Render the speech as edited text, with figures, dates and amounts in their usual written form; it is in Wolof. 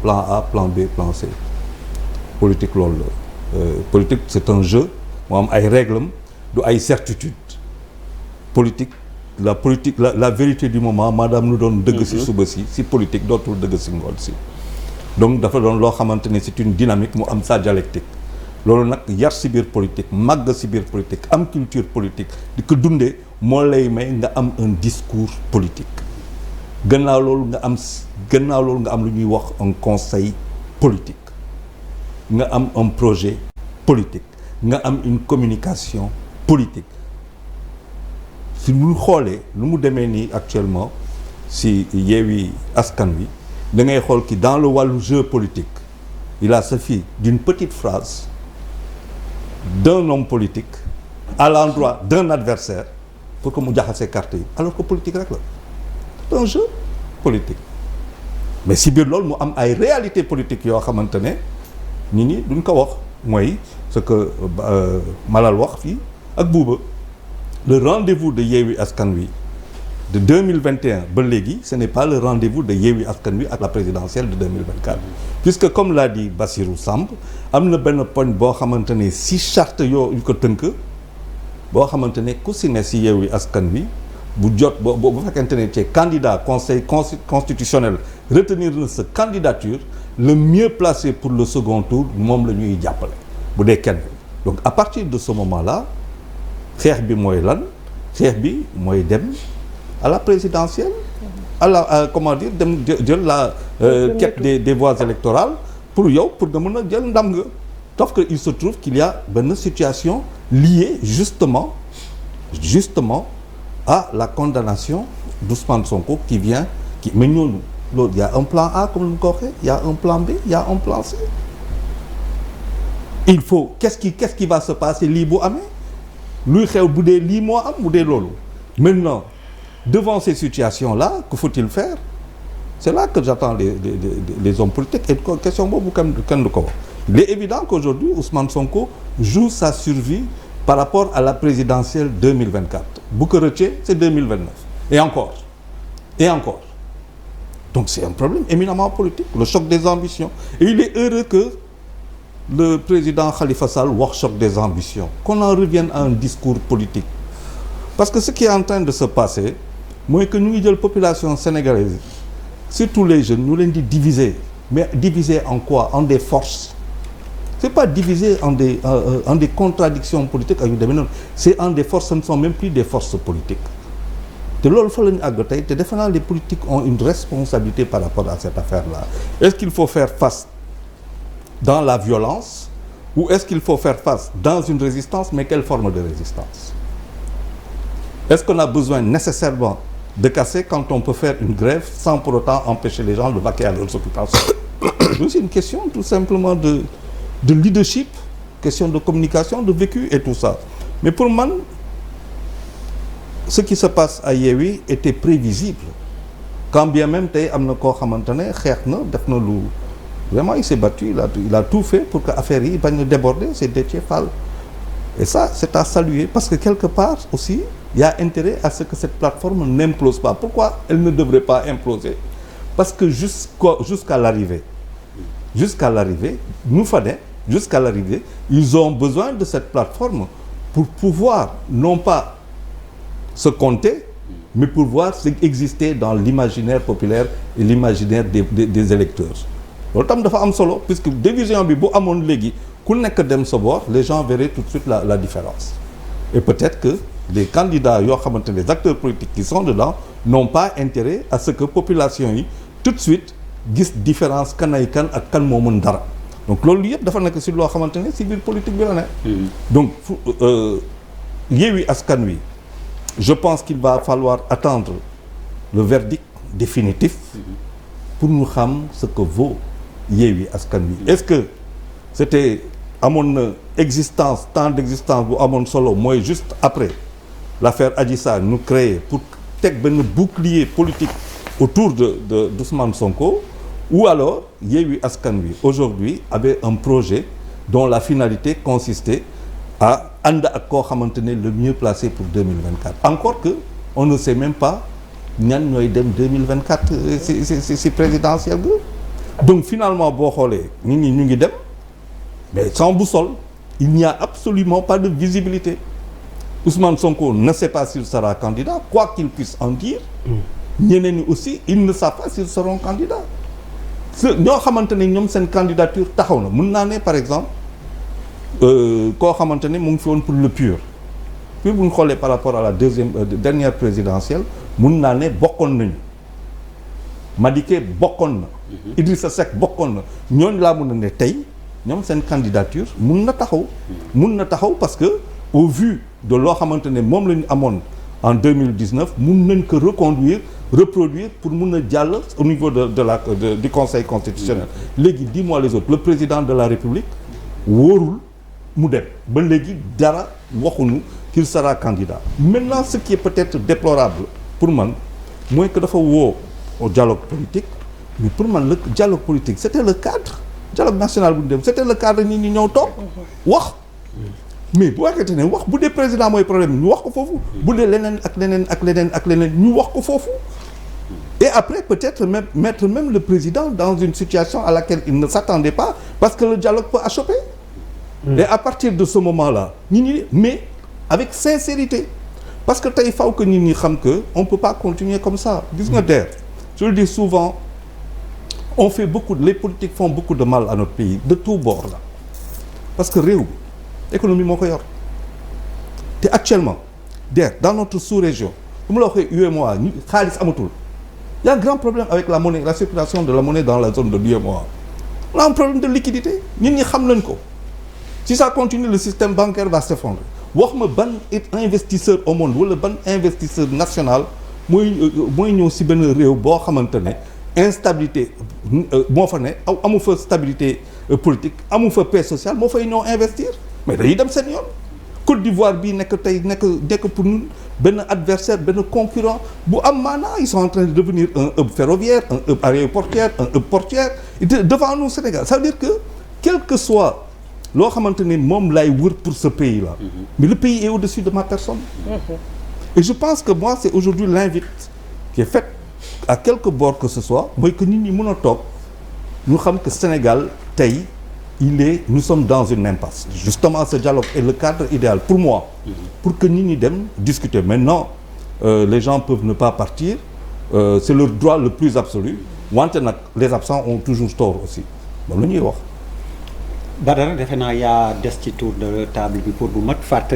plan A plan B plan C politique loolu la politique c'est un jeu moo am ay règles du ay certitudes politique la vérité du moment maanaam lu doon dëgg ci suba si politique dootul dëgg ci ngoon si donc dafa doon loo xamante ne c'est une dynamique mu am sa dialectique loolu nag yar ci biir politique màgg ci biir politique am culture politique di ko dundee moo lay may nga am un discours politique gannaaw loolu nga am lu ñuy wax un conseil politique nga am un projet politique nga am une communication politique si ñu xoolee lu mu demee nii actuellement si Yewwi Askan Wi da ngay xool ki dans le wàllu jeu politique il a suffi d'une petite phrase d'un homme politique à l'endroit d'un adversaire pour que mu jaxase carte yi alors que politique rek la c'est un jeu politique mais si biir loolu mu am ay réalité politique yoo xamante ne nit ñi duñ ko wax mooy ce que Malal wax fii ak Bouba le rendez-vous de Yewwi Askan Wi de 2021 ba léegi ce n'est pas le rendez-vous de Yewwi Askan Wi ak la présidentielle de 2024 puisque comme l'a dit Bassirou Samb am na benn poñ boo xamante ne si charte yoo yu ko tënk boo xamante ne ku si ne si Yewwi Askan Wi bu fekkente ne ci candidat conseil constitutionnel retenir na sa candidature le mieux placé pour le second tour moom la ñuy jàppale bu dee kenn donc à partir de ce moment-là xeex bi mooy lan xeex bi mooy dem à la présidentielle à la comment dire dem jël la quête des voix électorales pour yow pour nga mën a jël ndam nga sauf que il se trouve qu'il y a benn situation liée justement à la condamnation d'Ousmane Sonko qui mais ñooñu loolu y a un plan A comme lu mu ko waxee y a un plan B y a un plan C il faut qu'est-ce qui va se passer lii bu amee luy xew bu dee lii moo am bu dee loolu maintenant devant ces situations-là que faut-il faire c'est là que j'attends les hommes politiques et question boobu kenn du ko wax il est évident qu'aujourd'hui Ousmane Sonko joue sa survie par rapport à la présidentielle 2024 bu ko rëccee c'est 2029 et encore donc c'est un problème éminemment politique le choc des ambitions et il est heureux que le président Khalifa Sall wax choc des ambitions qu'on en revienne à un discours politique parce que ce qui est en train de se passer mooy que ñu ngi jël population sénégalaise surtout les jeunes ñu leen di diviser mais diviser en quoi en des forces c'est pas diviser en des contradictions politiques ak yu demee noonu c'est en des forces ce ne sont même plus des forces politiques te loolu fa la ñu àgg tey te defe naa les politiques ont une responsabilité par rapport à cette affaire-là est-ce qu'il faut faire face dans la violence ou est-ce qu'il faut faire face dans une résistance mais quelle forme de résistance est-ce qu'on a besoin nécessairement de casser quand on peut faire une grève sans pour autant empêcher les gens de vaquer à leurs occupations c'est une question tout simplement de leadership question de communication de vécu et tout ça mais pour man ce qui se passe à Yewwi était prévisible quand bien même tey am na koo xamante ne xeex na def na lu vraiment il s'est battu il a tout fait pour que affaire yi bañ a déborder c'est Déthié Fall et ça c'est à saluer parce que quelque part aussi il y a intérêt à ce que cette plateforme n'implose pas pourquoi elle ne devrait pas imploser parce que jusqu'à l'arrivée nous fa ne jusqu'à l'arrivée ils ont besoin de cette plateforme pour pouvoir non pas se compter mais pour pouvoir exister dans l'imaginaire populaire et l'imaginaire des électeurs loolu tam dafa am solo puisque division bi bu amoon léegi ku nekk dem sa boor les gens verraient tout de suite la différence et peut-être que les candidats yoo xamante ne les acteurs politiques qui sont dedans n'ont pas intérêt à ce que population yi tout de suite gis différence kan ay kan ak kan moo mën dara donc loolu yëpp dafa nekk si loo xamante ne si biir politique bi la ne donc Yewwi Askan Wi je pense qu'il va falloir attendre le verdict définitif pour ñu xam ce que vaut Yewwi Askan Wi est-ce que c'était amoon na temps d'existence bu amoon solo mooy juste après l'affaire Adji Sarr ñu créé pour teg benn bouclier politique autour d'Ousmane Sonko ou alors Yewwi Askan Wi aujourd'hui avait un projet dont la finalité consistait à ànd ak koo xamante ne le mieux placé pour 2024 encore que on ne sait même pas ñan ñooy dem 2024 si présidentielle bi donc finalement boo xoolee nit ñi ñu ngi dem mais sans boussole il n'y a absolument pas de visibilité Ousmane Sonko ne sait pas s'il sera candidat quoi qu'il puisse en dire ñeneen ñi aussi ils ne savent pas s'ils seront candidats ñoo xamante ne ñoom seen candidature taxaw na mun naa ne par exemple koo xamante ne mu ngi fi woon pour le PUR bu ñu xoolee par rapport à la dernière présidentielle mun naa ne bokkoon nañu Madické bokkoon na Idrissa Seck bokkoon na ñooñu laa mun na ne tey ñoom seen candidature mun na taxaw parce que au vu de loo xamante ne moom la ñu amoon en 2019 mun nañ ko reproduire pour mun a jàll au niveau du Conseil constitutionnel léegi dis-moi les autres le président de la République wóorul mu dem ba léegi dara waxuñu qu'il sera candidat maintenant ce qui est peut-être déplorable pour man mooy que dafa woo au dialogue politique mais pour man le dialogue politique c'était le cadre dialogue national bu ñu dem c'était le cadre nit ñi ñëw toog wax mais bu fekkente ne wax bu dee président mooy problème ñu wax ko foofu bu dee leneen ak leneen ñu wax ko foofu et après peut-être même mettre même le président dans une situation à laquelle il ne s'attendait pas parce que le dialogue peut achoper et à partir de ce moment-là nit ñi mais avec sincérité parce que tey faw que nit ñi xam que on peut pas continuer comme ça gis nga DER je le dis souvent les politiques font beaucoup de mal à notre pays de tous bords là parce que réew économie moo ko yor te actuellement DER dans notre sous-région bu mu la waxee UEMOA ñu xaalis amatul il y a un grand problème avec la monnaie la circulation de la monnaie dans la zone de l'UEMOA on a un problème de liquidité nit ñi xam nañ ko si ça continue le système bancaire va s'effondrer wax ma ban investisseur au monde wala ban investisseur national mooy ñëw si benn réew boo xamante ne instabilité moo fa ne amu fa stabilité politique amu fa paix sociale moo fay ñëw investir mais dañuy dem seen yoon Côte d'Ivoire bii nekk pour ñun benn adversaire benn concurrent bu am maanaa ils sont en train de devenir un hub ferroviaire un hub aéroportuaire un hub portuaire devant nous Sénégal ça veut dire que quel que soit loo xamante ni moom lay wër pour ce pays là mais le pays est au-dessus de ma personne et je pense que moi c'est aujourd'hui l'invite qui est faite à quelque bord que ce soit mooy que nit ñi mën a toog ñu xam que Sénégal tey nous sommes dans une impasse justement ce dialogue est le cadre idéal pour moi pour que nit ñi dem discuter maintenant les gens peuvent ne pas partir c'est leur droit le plus absolu wante nag les absents ont toujours tort aussi moom la ñuy wax Badara defe naa yaa des ci tour de table bi pour bu mat fàtte